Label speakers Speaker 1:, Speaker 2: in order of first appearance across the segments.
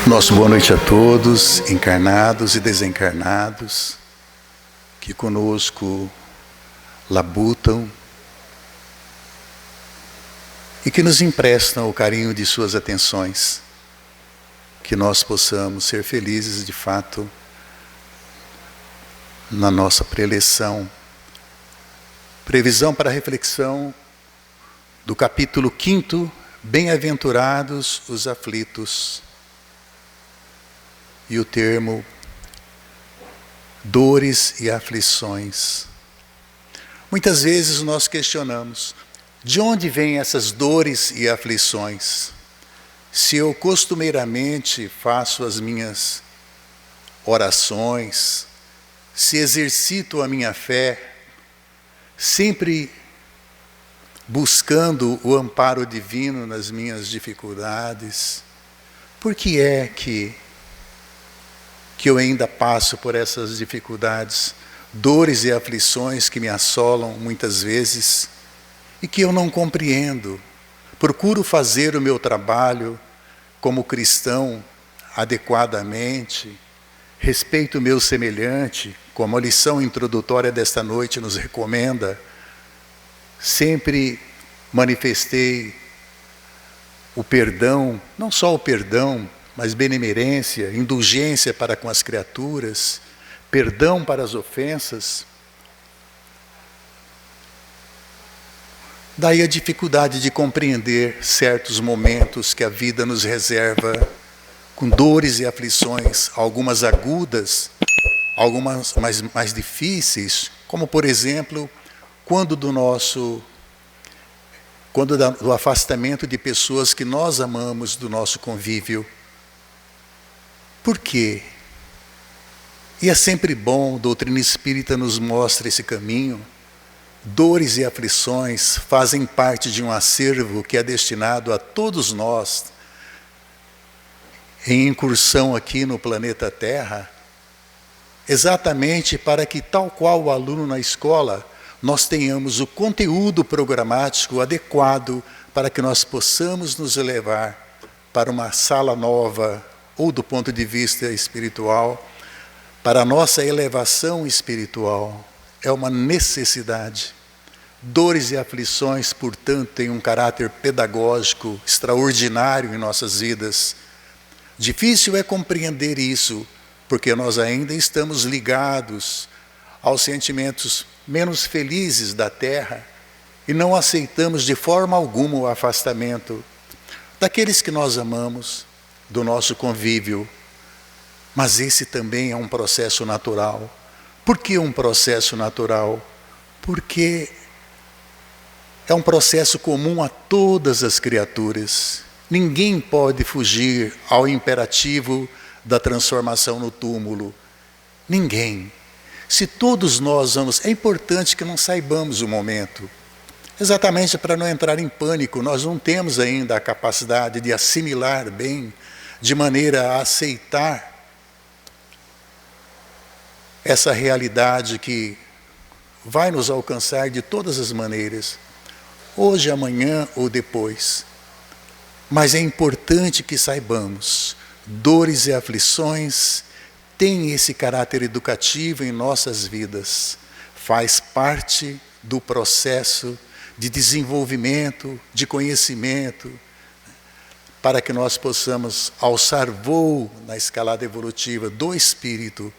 Speaker 1: Nosso boa noite a todos, encarnados e desencarnados, que conosco labutam e que nos emprestam o carinho de suas atenções, que nós possamos ser felizes de fato na nossa preleção. Previsão para reflexão do capítulo 5, Bem-aventurados os aflitos. E o termo dores e aflições. Muitas vezes nós questionamos, de onde vêm essas dores e aflições? Se eu costumeiramente faço as minhas orações, se exercito a minha fé, sempre buscando o amparo divino nas minhas dificuldades, por que é que eu ainda passo por essas dificuldades, dores e aflições que me assolam muitas vezes e que eu não compreendo? Procuro fazer o meu trabalho como cristão adequadamente, respeito o meu semelhante, como a lição introdutória desta noite nos recomenda. Sempre manifestei o perdão, não só o perdão, mas benemerência, indulgência para com as criaturas, perdão para as ofensas. Daí a dificuldade de compreender certos momentos que a vida nos reserva com dores e aflições, algumas agudas, algumas mais difíceis, como por exemplo, quando do afastamento de pessoas que nós amamos do nosso convívio. Por quê? E é sempre bom, a doutrina espírita nos mostra esse caminho. Dores e aflições fazem parte de um acervo que é destinado a todos nós, em incursão aqui no planeta Terra, exatamente para que, tal qual o aluno na escola, nós tenhamos o conteúdo programático adequado para que nós possamos nos elevar para uma sala nova, ou do ponto de vista espiritual, para a nossa elevação espiritual. É uma necessidade. Dores e aflições, portanto, têm um caráter pedagógico extraordinário em nossas vidas. Difícil é compreender isso, porque nós ainda estamos ligados aos sentimentos menos felizes da Terra e não aceitamos de forma alguma o afastamento daqueles que nós amamos, do nosso convívio. Mas esse também é um processo natural. Por que um processo natural? Porque é um processo comum a todas as criaturas. Ninguém pode fugir ao imperativo da transformação no túmulo. Ninguém. Se todos nós vamos... É importante que não saibamos o momento. Exatamente para não entrar em pânico. Nós não temos ainda a capacidade de assimilar bem, de maneira a aceitar essa realidade que vai nos alcançar de todas as maneiras, hoje, amanhã ou depois. Mas é importante que saibamos, dores e aflições têm esse caráter educativo em nossas vidas, faz parte do processo de desenvolvimento, de conhecimento, para que nós possamos alçar voo na escalada evolutiva do espírito,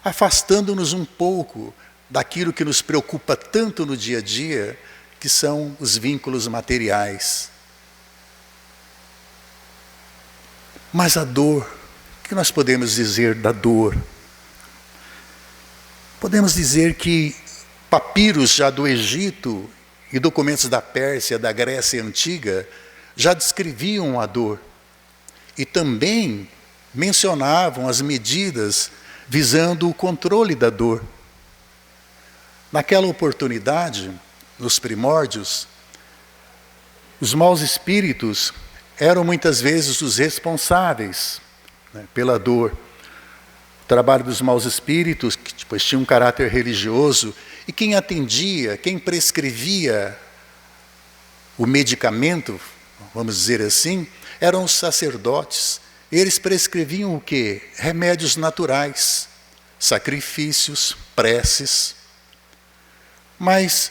Speaker 1: afastando-nos um pouco daquilo que nos preocupa tanto no dia a dia, que são os vínculos materiais. Mas a dor, o que nós podemos dizer da dor? Podemos dizer que papiros já do Egito e documentos da Pérsia, da Grécia Antiga, já descreviam a dor e também mencionavam as medidas visando o controle da dor. Naquela oportunidade, nos primórdios, os maus espíritos eram muitas vezes os responsáveis, pela dor. O trabalho dos maus espíritos, que depois tinha um caráter religioso, e quem atendia, quem prescrevia o medicamento, vamos dizer assim, eram os sacerdotes. eles prescreviam o quê? Remédios naturais, sacrifícios, preces. Mas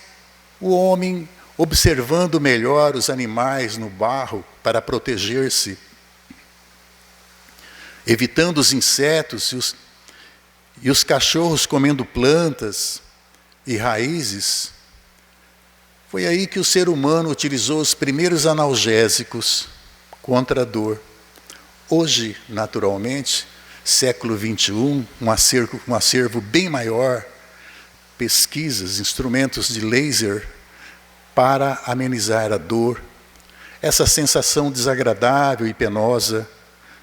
Speaker 1: o homem, observando melhor os animais no barro para proteger-se, evitando os insetos e os cachorros comendo plantas e raízes, foi aí que o ser humano utilizou os primeiros analgésicos contra a dor. Hoje, naturalmente, século XXI, um acervo bem maior, pesquisas, instrumentos de laser para amenizar a dor, essa sensação desagradável e penosa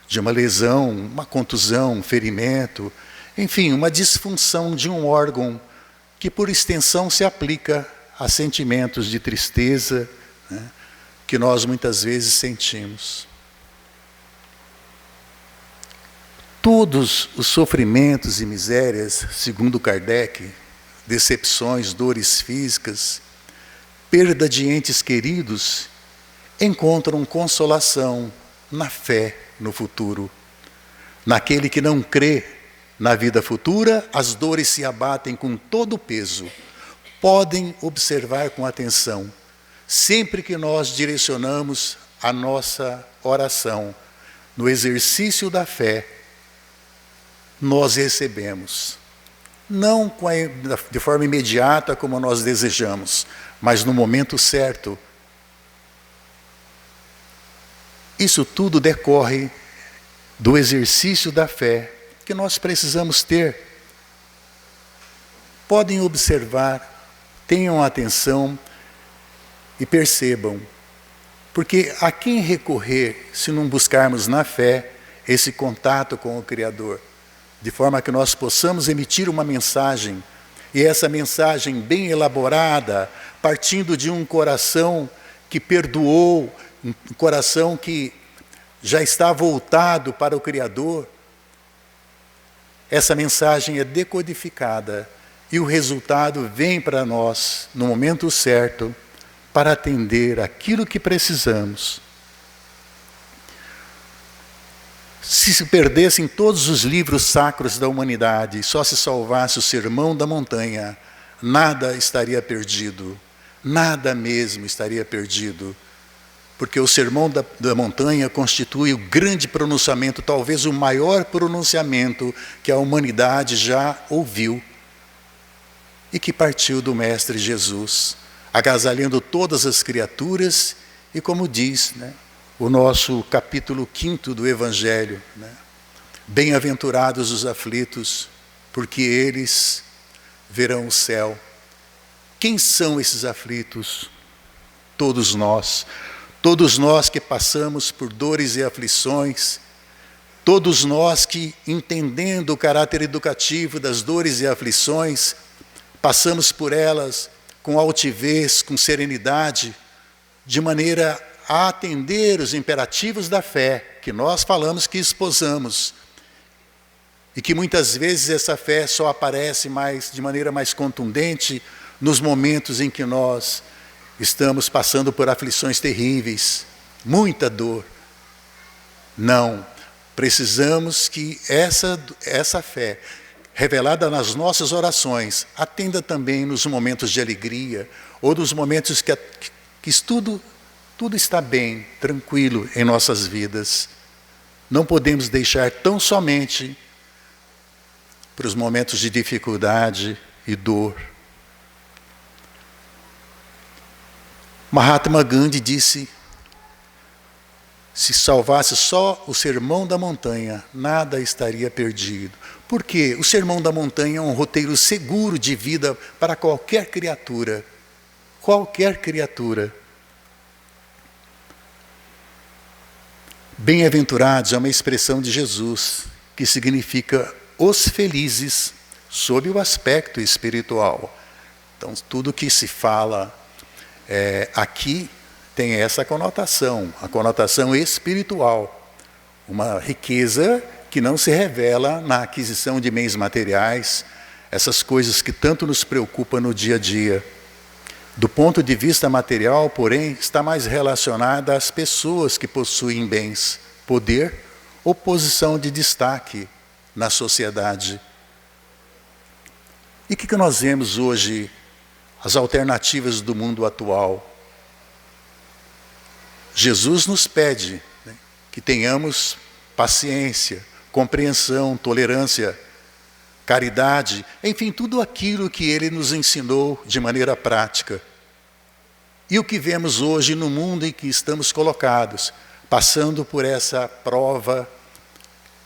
Speaker 1: de uma lesão, uma contusão, um ferimento, enfim, uma disfunção de um órgão que, por extensão, se aplica a sentimentos de tristeza, né, que nós muitas vezes sentimos. Todos os sofrimentos e misérias, segundo Kardec, decepções, dores físicas, perda de entes queridos, encontram consolação na fé no futuro. Naquele que não crê na vida futura, as dores se abatem com todo o peso. Podem observar com atenção, sempre que nós direcionamos a nossa oração no exercício da fé, nós recebemos. Não de forma imediata como nós desejamos, mas no momento certo. Isso tudo decorre do exercício da fé que nós precisamos ter. Podem observar, tenham atenção e percebam, porque a quem recorrer se não buscarmos na fé esse contato com o Criador? De forma que nós possamos emitir uma mensagem, e essa mensagem bem elaborada, partindo de um coração que perdoou, um coração que já está voltado para o Criador, essa mensagem é decodificada e o resultado vem para nós no momento certo para atender aquilo que precisamos. Se perdessem todos os livros sacros da humanidade e só se salvasse o Sermão da Montanha, nada estaria perdido, nada mesmo estaria perdido, porque o Sermão da Montanha constitui o grande pronunciamento, talvez o maior pronunciamento que a humanidade já ouviu e que partiu do Mestre Jesus, agasalhando todas as criaturas e, como diz, né, o nosso capítulo 5 do Evangelho, né? Bem-aventurados os aflitos, porque eles verão o céu. Quem são esses aflitos? Todos nós que passamos por dores e aflições, todos nós que, entendendo o caráter educativo das dores e aflições, passamos por elas com altivez, com serenidade, de maneira a atender os imperativos da fé, que nós falamos que esposamos, e que muitas vezes essa fé só aparece de maneira mais contundente nos momentos em que nós estamos passando por aflições terríveis, muita dor. Não, precisamos que essa fé, revelada nas nossas orações, atenda também nos momentos de alegria, ou nos momentos que tudo está bem, tranquilo em nossas vidas. Não podemos deixar tão somente para os momentos de dificuldade e dor. Mahatma Gandhi disse: se salvasse só o Sermão da Montanha, nada estaria perdido. Por quê? O Sermão da Montanha é um roteiro seguro de vida para qualquer criatura. Qualquer criatura. Bem-aventurados é uma expressão de Jesus, que significa os felizes, sob o aspecto espiritual. Então, tudo que se fala aqui tem essa conotação, a conotação espiritual. Uma riqueza que não se revela na aquisição de bens materiais, essas coisas que tanto nos preocupam no dia a dia. Do ponto de vista material, porém, está mais relacionada às pessoas que possuem bens, poder ou posição de destaque na sociedade. E o que nós vemos hoje, as alternativas do mundo atual? Jesus nos pede, né, que tenhamos paciência, compreensão, tolerância, caridade, enfim, tudo aquilo que Ele nos ensinou de maneira prática. E o que vemos hoje no mundo em que estamos colocados, passando por essa prova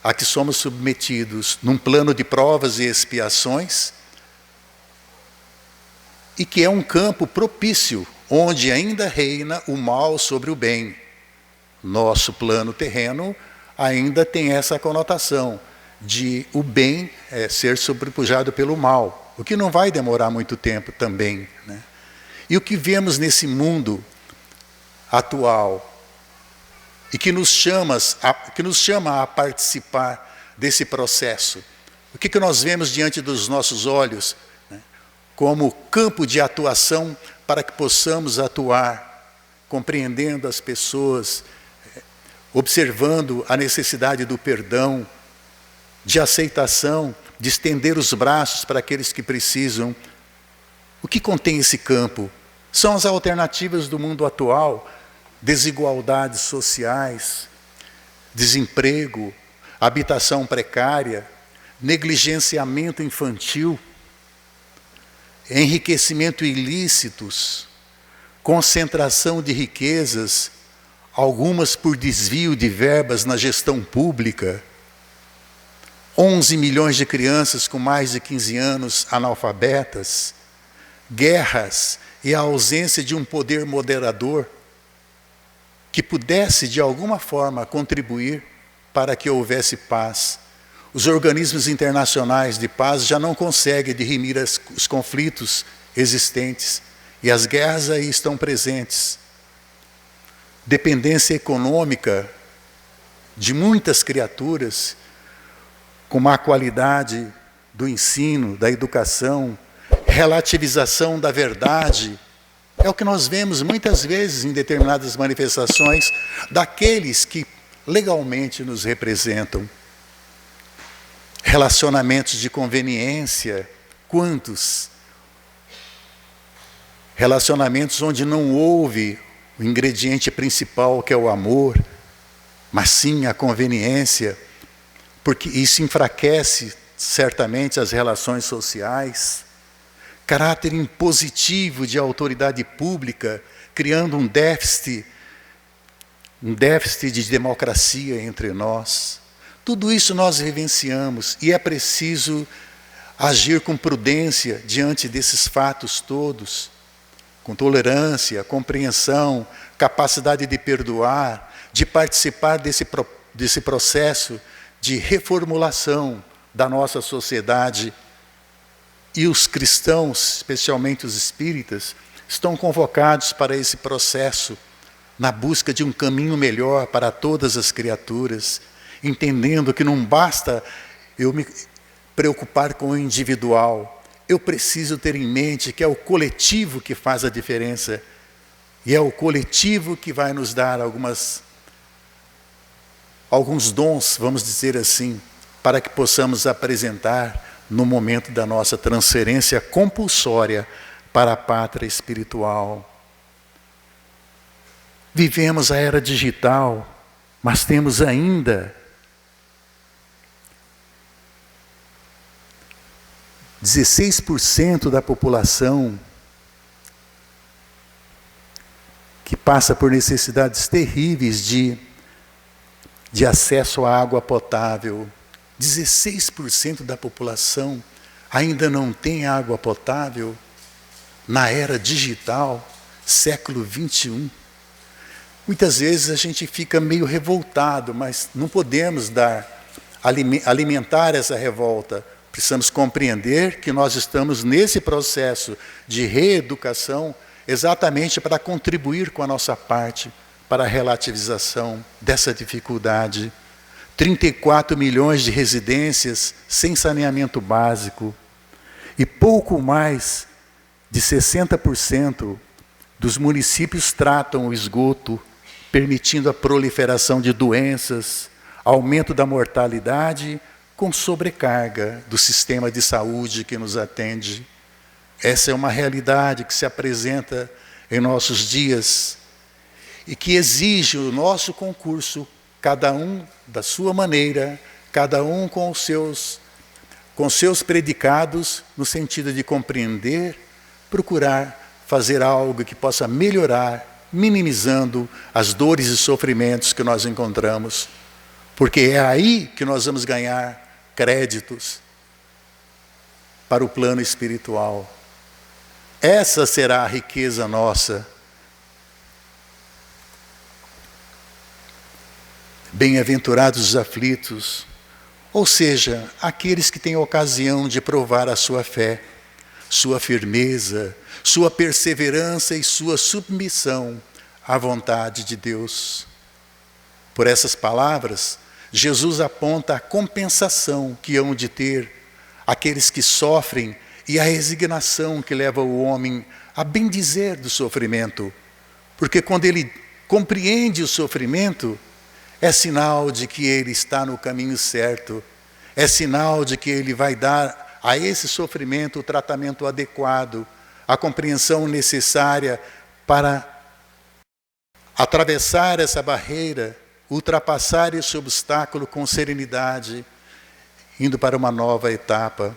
Speaker 1: a que somos submetidos, num plano de provas e expiações, e que é um campo propício, onde ainda reina o mal sobre o bem. Nosso plano terreno ainda tem essa conotação de o bem ser sobrepujado pelo mal, o que não vai demorar muito tempo também, né? E o que vemos nesse mundo atual, e que nos chama a participar desse processo, o que nós vemos diante dos nossos olhos, né, como campo de atuação para que possamos atuar, compreendendo as pessoas, observando a necessidade do perdão, de aceitação, de estender os braços para aqueles que precisam. O que contém esse campo? São as alternativas do mundo atual, desigualdades sociais, desemprego, habitação precária, negligenciamento infantil, enriquecimento ilícitos, concentração de riquezas, algumas por desvio de verbas na gestão pública, 11 milhões de crianças com mais de 15 anos analfabetas, guerras e a ausência de um poder moderador que pudesse, de alguma forma, contribuir para que houvesse paz. Os organismos internacionais de paz já não conseguem dirimir os conflitos existentes, e as guerras aí estão presentes. Dependência econômica de muitas criaturas, com má qualidade do ensino, da educação, relativização da verdade. É o que nós vemos muitas vezes em determinadas manifestações daqueles que legalmente nos representam. Relacionamentos de conveniência, quantos? Relacionamentos onde não houve o ingrediente principal, que é o amor, mas sim a conveniência, porque isso enfraquece certamente as relações sociais. Caráter impositivo de autoridade pública, criando um déficit de democracia entre nós. Tudo isso nós vivenciamos e é preciso agir com prudência diante desses fatos todos, com tolerância, compreensão, capacidade de perdoar, de participar desse processo de reformulação da nossa sociedade. E os cristãos, especialmente os espíritas, estão convocados para esse processo, na busca de um caminho melhor para todas as criaturas, entendendo que não basta eu me preocupar com o individual, eu preciso ter em mente que é o coletivo que faz a diferença, e é o coletivo que vai nos dar alguns dons, vamos dizer assim, para que possamos apresentar no momento da nossa transferência compulsória para a pátria espiritual. Vivemos a era digital, mas temos ainda 16% da população que passa por necessidades terríveis de acesso à água potável. 16% da população ainda não tem água potável na era digital, século 21. Muitas vezes a gente fica meio revoltado, mas não podemos alimentar essa revolta. Precisamos compreender que nós estamos nesse processo de reeducação exatamente para contribuir com a nossa parte para a relativização dessa dificuldade. 34 milhões de residências sem saneamento básico e pouco mais de 60% dos municípios tratam o esgoto, permitindo a proliferação de doenças, aumento da mortalidade com sobrecarga do sistema de saúde que nos atende. Essa é uma realidade que se apresenta em nossos dias e que exige o nosso concurso, cada um da sua maneira, cada um com seus predicados, no sentido de compreender, procurar fazer algo que possa melhorar, minimizando as dores e sofrimentos que nós encontramos. Porque é aí que nós vamos ganhar créditos para o plano espiritual. Essa será a riqueza nossa. Bem-aventurados os aflitos, ou seja, aqueles que têm ocasião de provar a sua fé, sua firmeza, sua perseverança e sua submissão à vontade de Deus. Por essas palavras, Jesus aponta a compensação que hão de ter aqueles que sofrem e a resignação que leva o homem a bendizer do sofrimento. Porque quando ele compreende o sofrimento, é sinal de que ele está no caminho certo. É sinal de que ele vai dar a esse sofrimento o tratamento adequado, a compreensão necessária para atravessar essa barreira, ultrapassar esse obstáculo com serenidade, indo para uma nova etapa.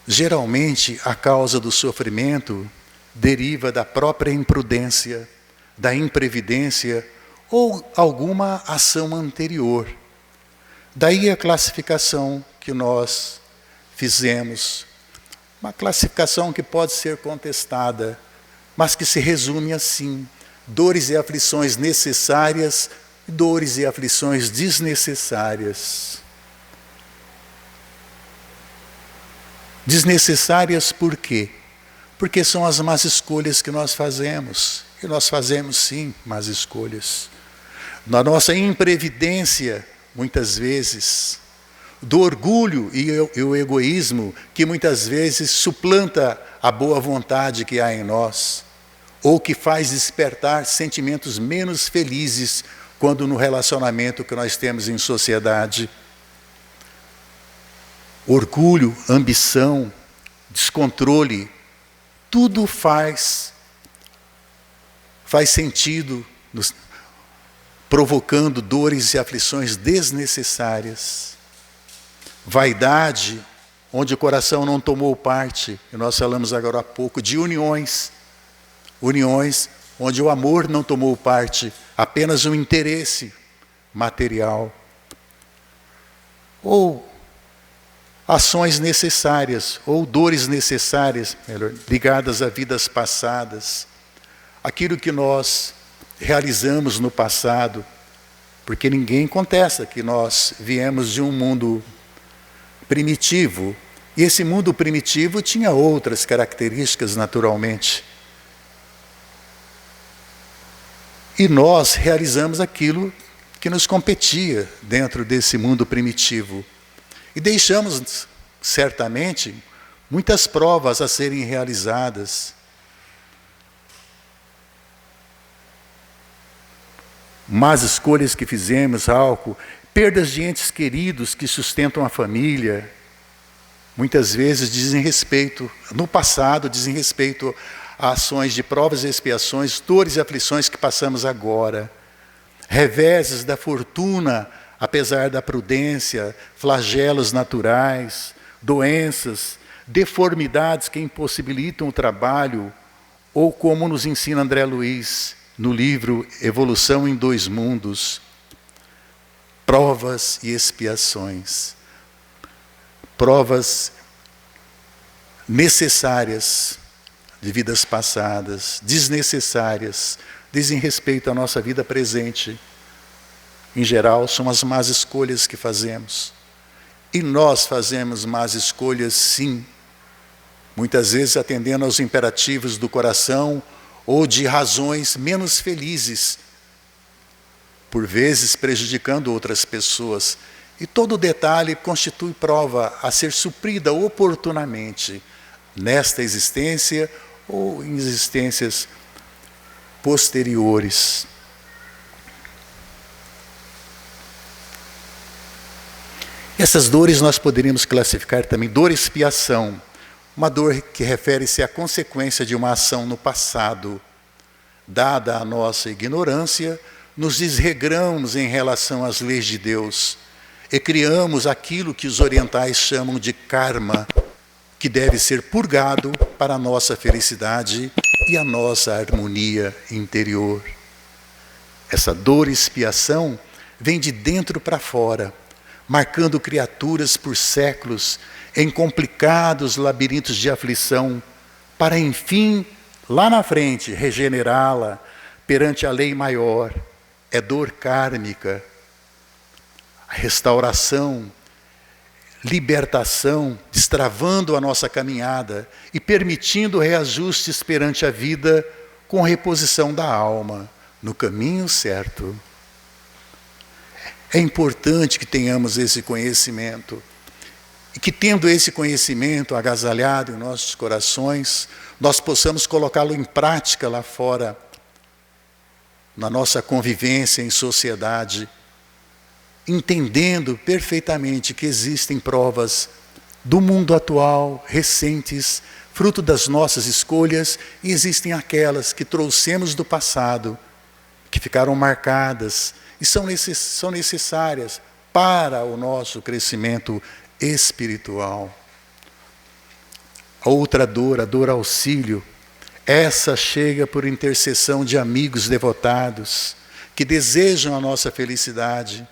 Speaker 1: Geralmente, a causa do sofrimento deriva da própria imprudência, da imprevidência ou alguma ação anterior. Daí a classificação que nós fizemos, uma classificação que pode ser contestada, mas que se resume assim: dores e aflições necessárias e dores e aflições desnecessárias. Desnecessárias por quê? Porque são as más escolhas que nós fazemos. E nós fazemos sim más escolhas. Na nossa imprevidência, muitas vezes, do orgulho e o egoísmo, que muitas vezes suplanta a boa vontade que há em nós, ou que faz despertar sentimentos menos felizes quando no relacionamento que nós temos em sociedade. Orgulho, ambição, descontrole, tudo faz sentido, provocando dores e aflições desnecessárias. Vaidade, onde o coração não tomou parte, e nós falamos agora há pouco de uniões onde o amor não tomou parte, apenas o interesse material. Ou ações necessárias, ou dores necessárias, melhor, ligadas a vidas passadas. Aquilo que nós realizamos no passado, porque ninguém contesta que nós viemos de um mundo primitivo, e esse mundo primitivo tinha outras características naturalmente. E nós realizamos aquilo que nos competia dentro desse mundo primitivo. E deixamos, certamente, muitas provas a serem realizadas. Más escolhas que fizemos, álcool, perdas de entes queridos que sustentam a família, muitas vezes dizem respeito, no passado dizem respeito a ações de provas e expiações, dores e aflições que passamos agora. Reveses da fortuna, apesar da prudência, flagelos naturais, doenças, deformidades que impossibilitam o trabalho, ou como nos ensina André Luiz, no livro Evolução em Dois Mundos, provas e expiações. Provas necessárias de vidas passadas, desnecessárias, dizem respeito à nossa vida presente. Em geral, são as más escolhas que fazemos. E nós fazemos más escolhas, sim. Muitas vezes atendendo aos imperativos do coração ou de razões menos felizes, por vezes prejudicando outras pessoas. E todo detalhe constitui prova a ser suprida oportunamente nesta existência ou em existências posteriores. Essas dores nós poderíamos classificar também dor e expiação, uma dor que refere-se à consequência de uma ação no passado. Dada a nossa ignorância, nos desregramos em relação às leis de Deus e criamos aquilo que os orientais chamam de karma, que deve ser purgado para a nossa felicidade e a nossa harmonia interior. Essa dor e expiação vem de dentro para fora, marcando criaturas por séculos em complicados labirintos de aflição, para enfim, lá na frente, regenerá-la perante a lei maior. É dor kármica. A restauração, libertação, destravando a nossa caminhada e permitindo reajustes perante a vida com reposição da alma no caminho certo. É importante que tenhamos esse conhecimento e que, tendo esse conhecimento agasalhado em nossos corações, nós possamos colocá-lo em prática lá fora, na nossa convivência em sociedade, entendendo perfeitamente que existem provas do mundo atual, recentes, fruto das nossas escolhas, e existem aquelas que trouxemos do passado, que ficaram marcadas e são necessárias para o nosso crescimento espiritual. A outra dor, a dor auxílio, essa chega por intercessão de amigos devotados que desejam a nossa felicidade.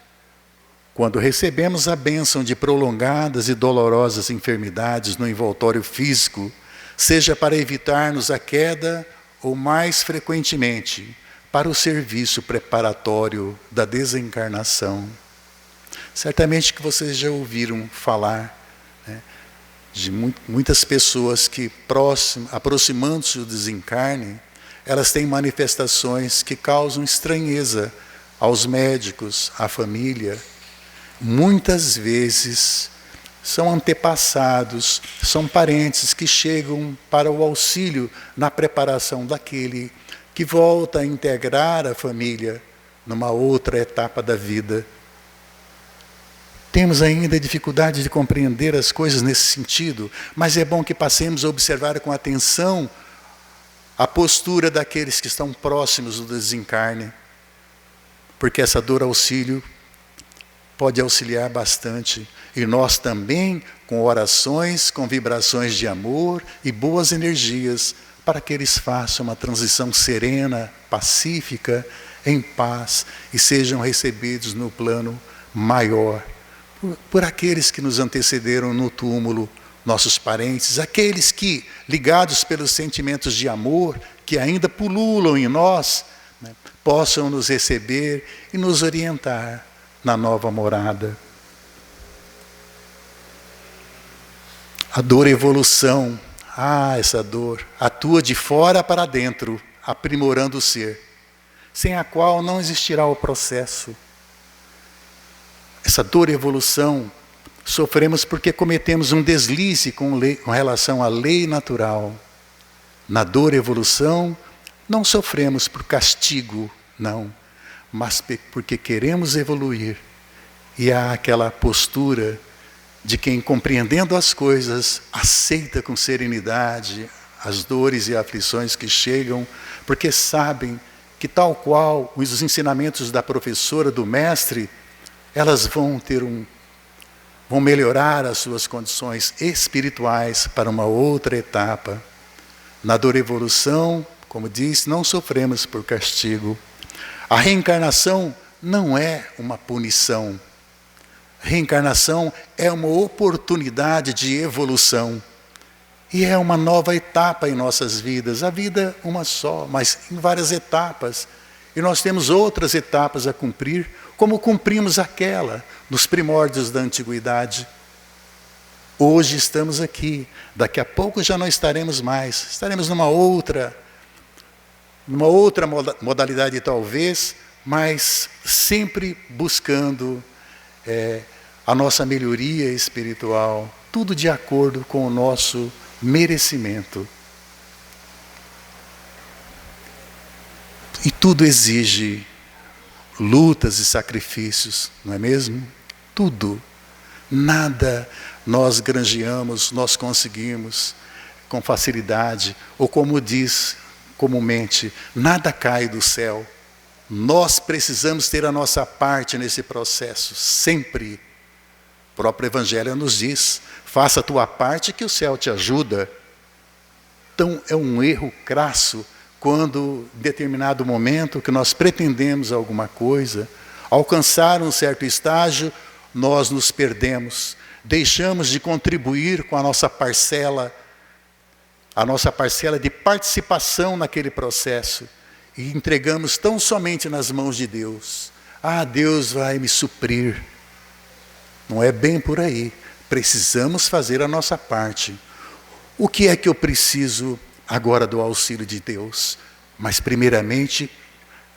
Speaker 1: Quando recebemos a bênção de prolongadas e dolorosas enfermidades no envoltório físico, seja para evitar-nos a queda ou, mais frequentemente, para o serviço preparatório da desencarnação. Certamente que vocês já ouviram falar, né, de muitas pessoas que, aproximando-se do desencarne, elas têm manifestações que causam estranheza aos médicos, à família. Muitas vezes são antepassados, são parentes que chegam para o auxílio na preparação daquele que volta a integrar a família numa outra etapa da vida. Temos ainda dificuldade de compreender as coisas nesse sentido, mas é bom que passemos a observar com atenção a postura daqueles que estão próximos do desencarne, porque essa dor auxílio pode auxiliar bastante. E nós também, com orações, com vibrações de amor e boas energias, para que eles façam uma transição serena, pacífica, em paz, e sejam recebidos no plano maior, por aqueles que nos antecederam no túmulo, nossos parentes, aqueles que, ligados pelos sentimentos de amor, que ainda pululam em nós, né, possam nos receber e nos orientar na nova morada. A dor evolução, essa dor atua de fora para dentro, aprimorando o ser, sem a qual não existirá o processo. Essa dor evolução sofremos porque cometemos um deslize com relação à lei natural. Na dor evolução não sofremos por castigo, não, mas porque queremos evoluir. E há aquela postura de quem, compreendendo as coisas, aceita com serenidade as dores e aflições que chegam, porque sabem que, tal qual os ensinamentos da professora, do mestre, elas vão melhorar as suas condições espirituais para uma outra etapa. Na dor evolução, como diz, não sofremos por castigo. A reencarnação não é uma punição. Reencarnação é uma oportunidade de evolução. E é uma nova etapa em nossas vidas. A vida é uma só, mas em várias etapas. E nós temos outras etapas a cumprir, como cumprimos aquela nos primórdios da antiguidade. Hoje estamos aqui, daqui a pouco já não estaremos mais. Estaremos numa outra modalidade talvez, mas sempre buscando a nossa melhoria espiritual, tudo de acordo com o nosso merecimento. E tudo exige lutas e sacrifícios, não é mesmo? Tudo. Nada nós granjeamos, nós conseguimos com facilidade, ou como diz comumente, nada cai do céu. Nós precisamos ter a nossa parte nesse processo, sempre. O próprio Evangelho nos diz, faça a tua parte que o céu te ajuda. Então é um erro crasso quando, em determinado momento, que nós pretendemos alguma coisa, alcançar um certo estágio, nós nos perdemos, deixamos de contribuir com a nossa parcela de participação naquele processo, e entregamos tão somente nas mãos de Deus. Ah, Deus vai me suprir. Não é bem por aí. Precisamos fazer a nossa parte. O que é que eu preciso agora do auxílio de Deus? Mas primeiramente,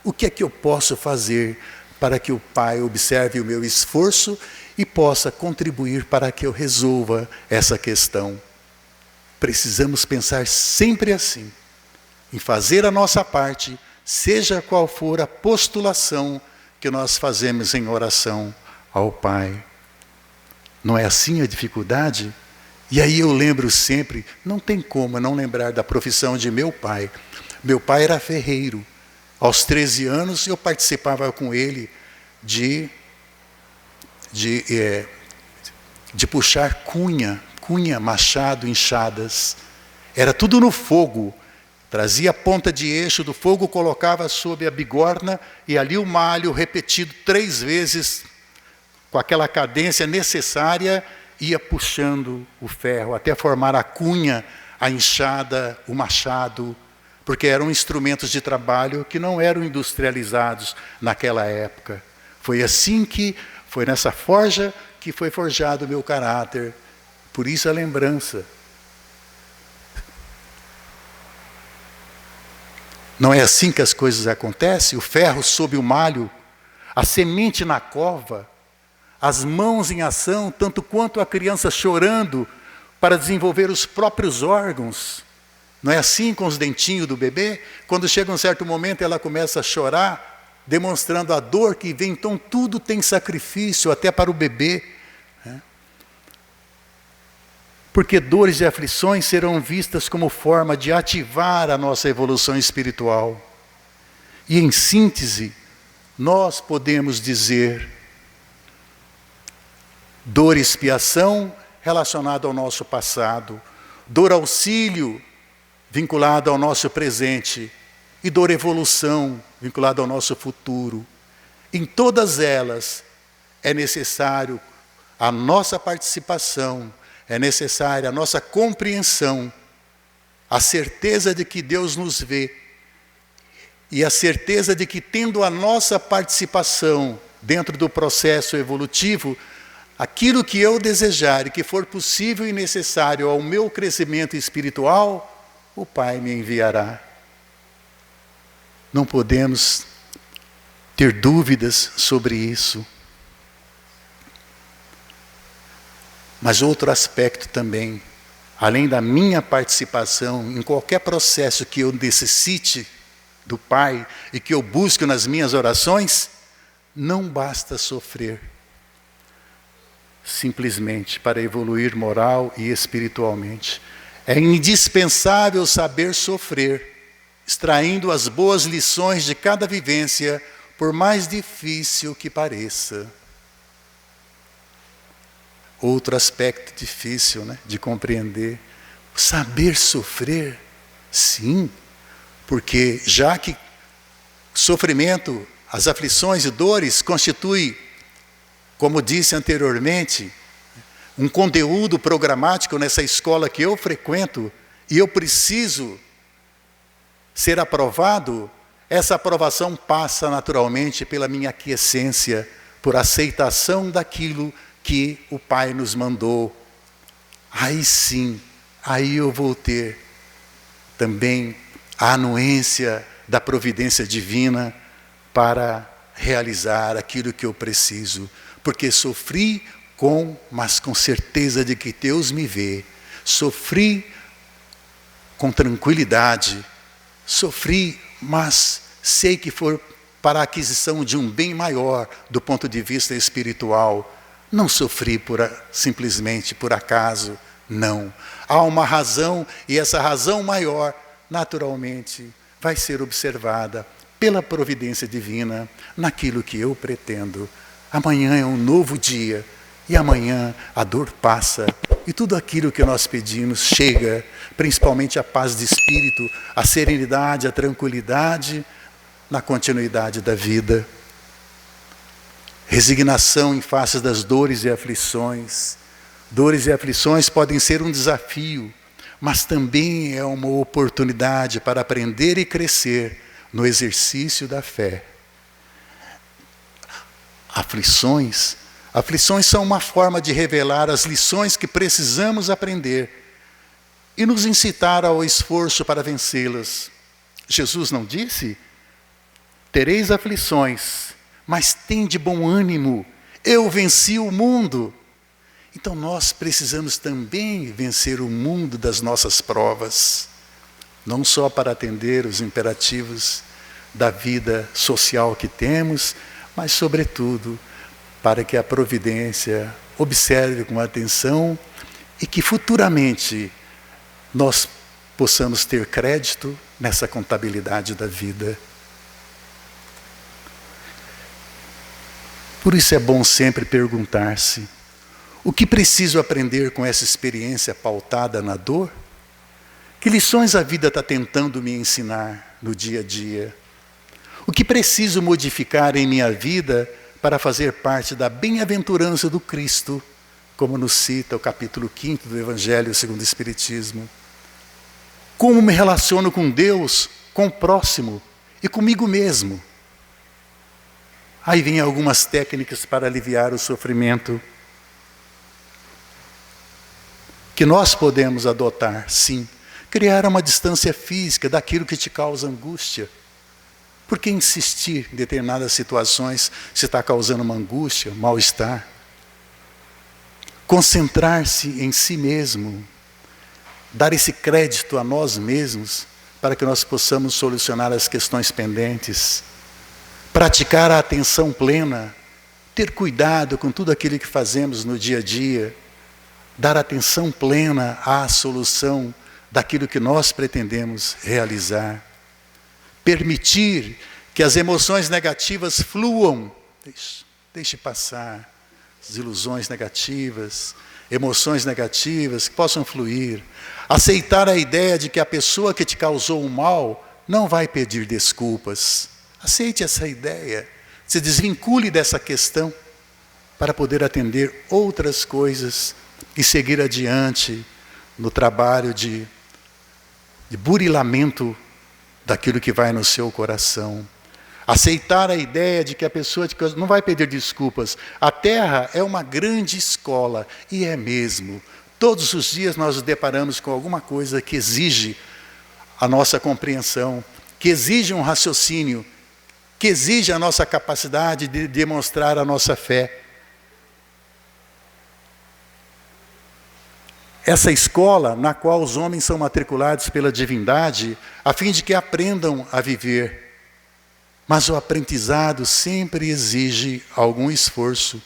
Speaker 1: o que é que eu posso fazer para que o Pai observe o meu esforço e possa contribuir para que eu resolva essa questão? Precisamos pensar sempre assim, em fazer a nossa parte, seja qual for a postulação que nós fazemos em oração ao Pai. Não é assim a dificuldade? E aí eu lembro sempre, não tem como não lembrar da profissão de meu pai. Meu pai era ferreiro. Aos 13 anos eu participava com ele de puxar cunha, machado, enxadas. Era tudo no fogo. Trazia a ponta de eixo do fogo, colocava sob a bigorna e ali o malho repetido 3 vezes, com aquela cadência necessária, ia puxando o ferro até formar a cunha, a enxada, o machado, porque eram instrumentos de trabalho que não eram industrializados naquela época. Foi nessa forja que foi forjado o meu caráter. Por isso a lembrança. Não é assim que as coisas acontecem? O ferro sob o malho, a semente na cova, as mãos em ação, tanto quanto a criança chorando para desenvolver os próprios órgãos. Não é assim com os dentinhos do bebê? Quando chega um certo momento, ela começa a chorar, demonstrando a dor que vem. Então tudo tem sacrifício, até para o bebê. Porque dores e aflições serão vistas como forma de ativar a nossa evolução espiritual. E em síntese, nós podemos dizer, dor e expiação relacionada ao nosso passado, dor auxílio vinculada ao nosso presente e dor evolução vinculada ao nosso futuro. Em todas elas é necessário a nossa participação, é necessária a nossa compreensão, a certeza de que Deus nos vê e a certeza de que, tendo a nossa participação dentro do processo evolutivo, aquilo que eu desejar e que for possível e necessário ao meu crescimento espiritual, o Pai me enviará. Não podemos ter dúvidas sobre isso. Mas outro aspecto também, além da minha participação em qualquer processo que eu necessite do Pai e que eu busque nas minhas orações, não basta sofrer. Simplesmente para evoluir moral e espiritualmente. É indispensável saber sofrer, extraindo as boas lições de cada vivência, por mais difícil que pareça. Outro aspecto difícil, de compreender. Saber sofrer, sim, porque já que sofrimento, as aflições e dores constituem, como disse anteriormente, um conteúdo programático nessa escola que eu frequento, e eu preciso ser aprovado, essa aprovação passa naturalmente pela minha aquiescência, por aceitação daquilo que o Pai nos mandou. Aí sim, aí eu vou ter também a anuência da providência divina para realizar aquilo que eu preciso. Porque sofri mas com certeza de que Deus me vê. Sofri com tranquilidade. Sofri, mas sei que for para a aquisição de um bem maior do ponto de vista espiritual. Não sofri simplesmente por acaso, não. Há uma razão, e essa razão maior, naturalmente, vai ser observada pela providência divina naquilo que eu pretendo. Amanhã é um novo dia, e amanhã a dor passa, e tudo aquilo que nós pedimos chega, principalmente a paz de espírito, a serenidade, a tranquilidade, na continuidade da vida. Resignação em face das dores e aflições. Dores e aflições podem ser um desafio, mas também é uma oportunidade para aprender e crescer no exercício da fé. Aflições são uma forma de revelar as lições que precisamos aprender e nos incitar ao esforço para vencê-las. Jesus não disse: tereis aflições, mas tende bom ânimo, eu venci o mundo. Então nós precisamos também vencer o mundo das nossas provas, não só para atender os imperativos da vida social que temos, mas sobretudo para que a providência observe com atenção e que futuramente nós possamos ter crédito nessa contabilidade da vida. Por isso é bom sempre perguntar-se: o que preciso aprender com essa experiência pautada na dor? Que lições a vida está tentando me ensinar no dia a dia? O que preciso modificar em minha vida para fazer parte da bem-aventurança do Cristo, como nos cita o capítulo 5 do Evangelho segundo o Espiritismo? Como me relaciono com Deus, com o próximo e comigo mesmo? Aí vem algumas técnicas para aliviar o sofrimento que nós podemos adotar, sim. Criar uma distância física daquilo que te causa angústia. Por que insistir em determinadas situações se está causando uma angústia, um mal-estar? Concentrar-se em si mesmo. Dar esse crédito a nós mesmos para que nós possamos solucionar as questões pendentes. Praticar a atenção plena. Ter cuidado com tudo aquilo que fazemos no dia a dia. Dar atenção plena à solução daquilo que nós pretendemos realizar. Permitir que as emoções negativas fluam. Deixe passar as ilusões negativas, emoções negativas que possam fluir. Aceitar a ideia de que a pessoa que te causou o mal não vai pedir desculpas. Aceite essa ideia. Se desvincule dessa questão para poder atender outras coisas e seguir adiante no trabalho de burilamento daquilo que vai no seu coração. Aceitar a ideia de que a pessoa não vai pedir desculpas. A Terra é uma grande escola, e é mesmo. Todos os dias nós nos deparamos com alguma coisa que exige a nossa compreensão, que exige um raciocínio, que exige a nossa capacidade de demonstrar a nossa fé. Essa escola na qual os homens são matriculados pela divindade, a fim de que aprendam a viver. Mas o aprendizado sempre exige algum esforço,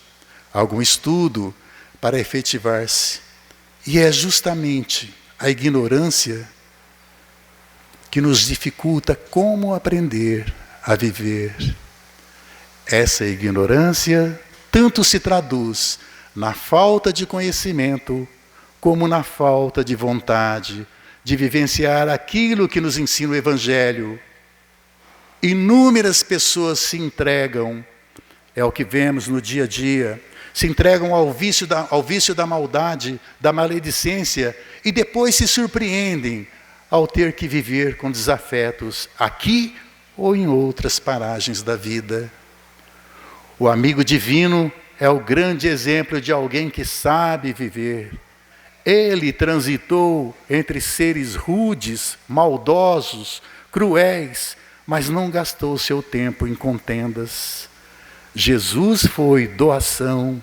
Speaker 1: algum estudo para efetivar-se. E é justamente a ignorância que nos dificulta como aprender a viver. Essa ignorância tanto se traduz na falta de conhecimento, como na falta de vontade de vivenciar aquilo que nos ensina o Evangelho. Inúmeras pessoas se entregam, é o que vemos no dia a dia, se entregam ao vício da maldade, da maledicência, e depois se surpreendem ao ter que viver com desafetos aqui ou em outras paragens da vida. O amigo divino é o grande exemplo de alguém que sabe viver. Ele transitou entre seres rudes, maldosos, cruéis, mas não gastou seu tempo em contendas. Jesus foi doação,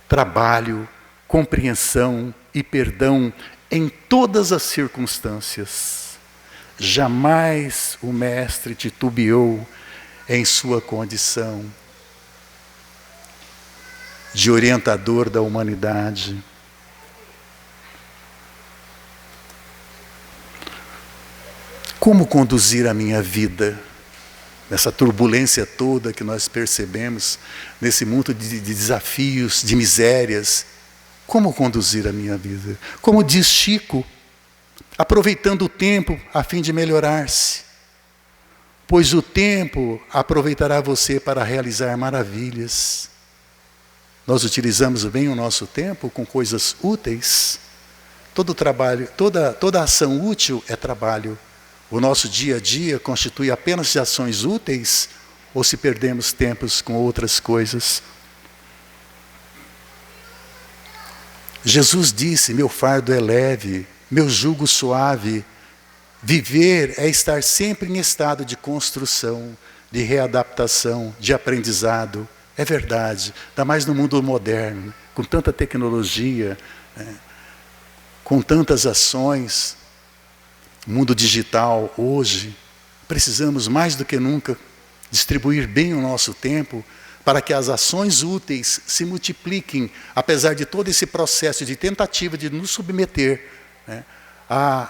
Speaker 1: trabalho, compreensão e perdão em todas as circunstâncias. Jamais o Mestre titubeou em sua condição. de orientador da humanidade. Como conduzir a minha vida nessa turbulência toda que nós percebemos, nesse mundo de desafios, de misérias? Como conduzir a minha vida? Como diz Chico, aproveitando o tempo a fim de melhorar-se, pois o tempo aproveitará você para realizar maravilhas. Nós utilizamos bem o nosso tempo com coisas úteis. Todo trabalho, toda ação útil é trabalho. O nosso dia a dia constitui apenas de ações úteis, ou se perdemos tempos com outras coisas? Jesus disse: meu fardo é leve, meu jugo suave. Viver é estar sempre em estado de construção, de readaptação, de aprendizado. É verdade, ainda mais no mundo moderno, com tanta tecnologia, com tantas ações. Mundo digital hoje, precisamos mais do que nunca distribuir bem o nosso tempo para que as ações úteis se multipliquem, apesar de todo esse processo de tentativa de nos submeter, a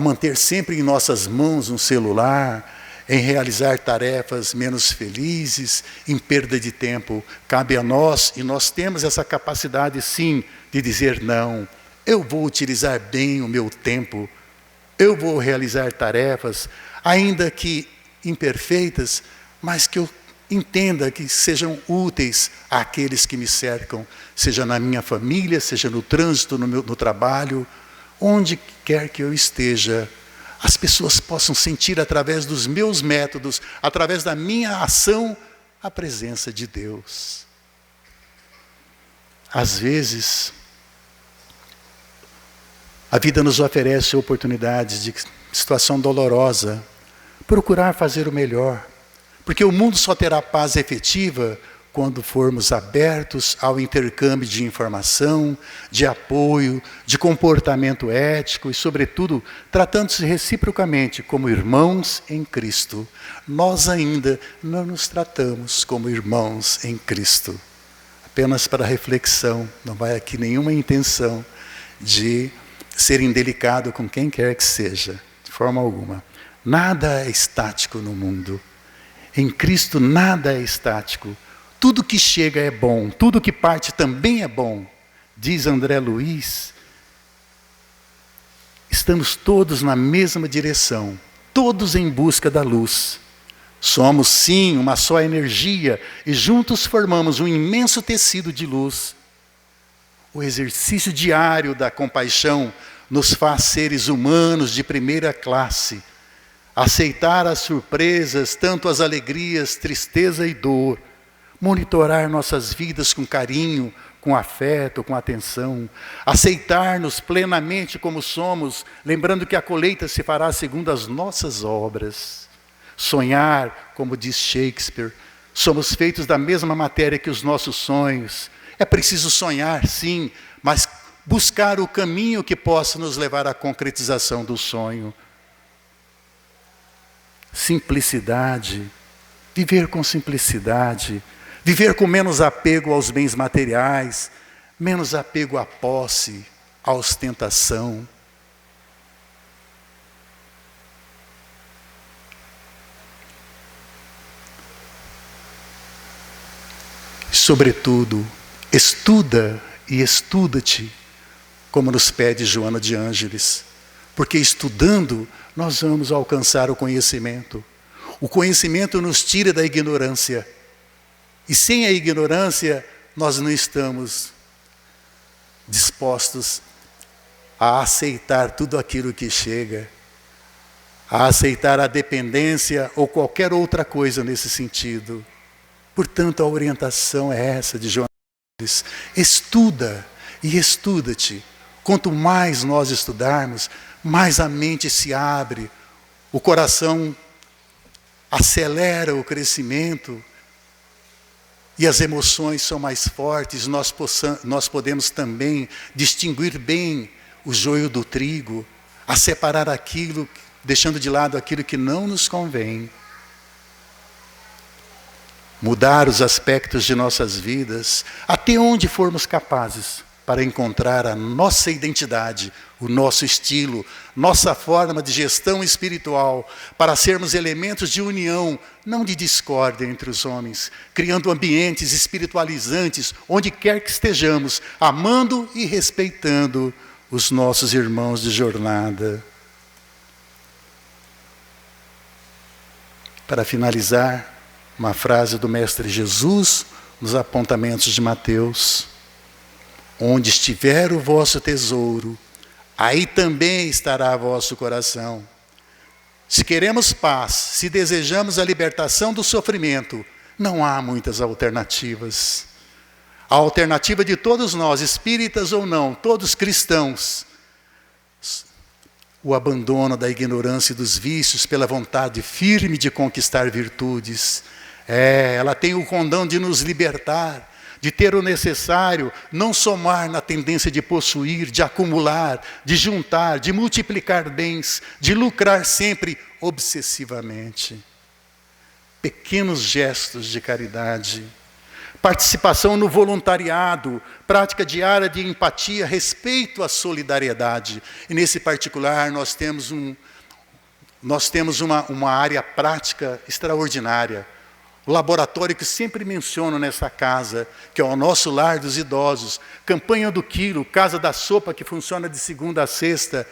Speaker 1: manter sempre em nossas mãos um celular, em realizar tarefas menos felizes, em perda de tempo. Cabe a nós, e nós temos essa capacidade sim, de dizer não. Eu vou utilizar bem o meu tempo, eu vou realizar tarefas, ainda que imperfeitas, mas que eu entenda que sejam úteis àqueles que me cercam, seja na minha família, seja no trânsito, no trabalho, onde quer que eu esteja, as pessoas possam sentir através dos meus métodos, através da minha ação, a presença de Deus. Às vezes, a vida nos oferece oportunidades de situação dolorosa, procurar fazer o melhor, porque o mundo só terá paz efetiva quando formos abertos ao intercâmbio de informação, de apoio, de comportamento ético e, sobretudo, tratando-se reciprocamente como irmãos em Cristo. Nós ainda não nos tratamos como irmãos em Cristo. Apenas para reflexão, não vai aqui nenhuma intenção de ser indelicado com quem quer que seja, de forma alguma. Nada é estático no mundo. Em Cristo nada é estático. Tudo que chega é bom, tudo que parte também é bom. Diz André Luiz, estamos todos na mesma direção, todos em busca da luz. Somos sim uma só energia e juntos formamos um imenso tecido de luz. O exercício diário da compaixão nos faz seres humanos de primeira classe. Aceitar as surpresas, tanto as alegrias, tristeza e dor. Monitorar nossas vidas com carinho, com afeto, com atenção. Aceitar-nos plenamente como somos, lembrando que a colheita se fará segundo as nossas obras. Sonhar, como diz Shakespeare, somos feitos da mesma matéria que os nossos sonhos. É preciso sonhar, sim, mas buscar o caminho que possa nos levar à concretização do sonho. Simplicidade, viver com simplicidade, viver com menos apego aos bens materiais, menos apego à posse, à ostentação. Sobretudo, estuda e estuda-te, como nos pede Joana de Ângeles, porque estudando nós vamos alcançar o conhecimento. O conhecimento nos tira da ignorância. E sem a ignorância, nós não estamos dispostos a aceitar tudo aquilo que chega, a aceitar a dependência ou qualquer outra coisa nesse sentido. Portanto, a orientação é essa de Joana. Estuda e estuda-te. Quanto mais nós estudarmos, mais a mente se abre, o coração acelera o crescimento e as emoções são mais fortes. Nós podemos também distinguir bem o joio do trigo, a separar aquilo, deixando de lado aquilo que não nos convém. mudar os aspectos de nossas vidas, até onde formos capazes, para encontrar a nossa identidade, o nosso estilo, nossa forma de gestão espiritual, para sermos elementos de união, não de discórdia entre os homens, criando ambientes espiritualizantes, onde quer que estejamos, amando e respeitando os nossos irmãos de jornada. Para finalizar, uma frase do Mestre Jesus, nos apontamentos de Mateus: onde estiver o vosso tesouro, aí também estará vosso coração. Se queremos paz, se desejamos a libertação do sofrimento, não há muitas alternativas. A alternativa de todos nós, espíritas ou não, todos cristãos, o abandono da ignorância e dos vícios pela vontade firme de conquistar virtudes. Ela tem o condão de nos libertar, de ter o necessário, não somar na tendência de possuir, de acumular, de juntar, de multiplicar bens, de lucrar sempre obsessivamente. Pequenos gestos de caridade, participação no voluntariado, prática diária de empatia, respeito à solidariedade. E nesse particular nós temos uma área prática extraordinária. O laboratório que sempre menciono nessa casa, que é o nosso lar dos idosos, campanha do quilo, casa da sopa que funciona de segunda a sexta,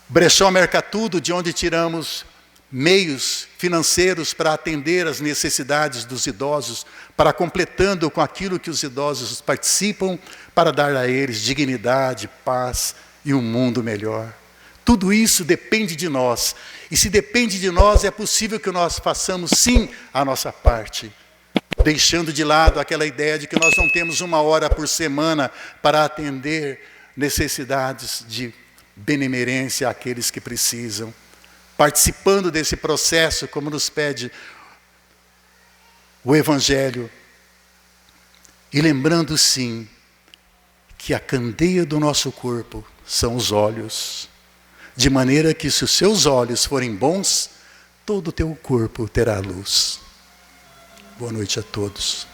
Speaker 1: brechó Mercatudo, de onde tiramos meios financeiros para atender as necessidades dos idosos, para completando com aquilo que os idosos participam, para dar a eles dignidade, paz e um mundo melhor. Tudo isso depende de nós. E se depende de nós, é possível que nós façamos sim a nossa parte, deixando de lado aquela ideia de que nós não temos 1 hora por semana para atender necessidades de benemerência àqueles que precisam. Participando desse processo, como nos pede o Evangelho, e lembrando sim que a candeia do nosso corpo são os olhos. De maneira que se os seus olhos forem bons, todo o teu corpo terá luz. Boa noite a todos.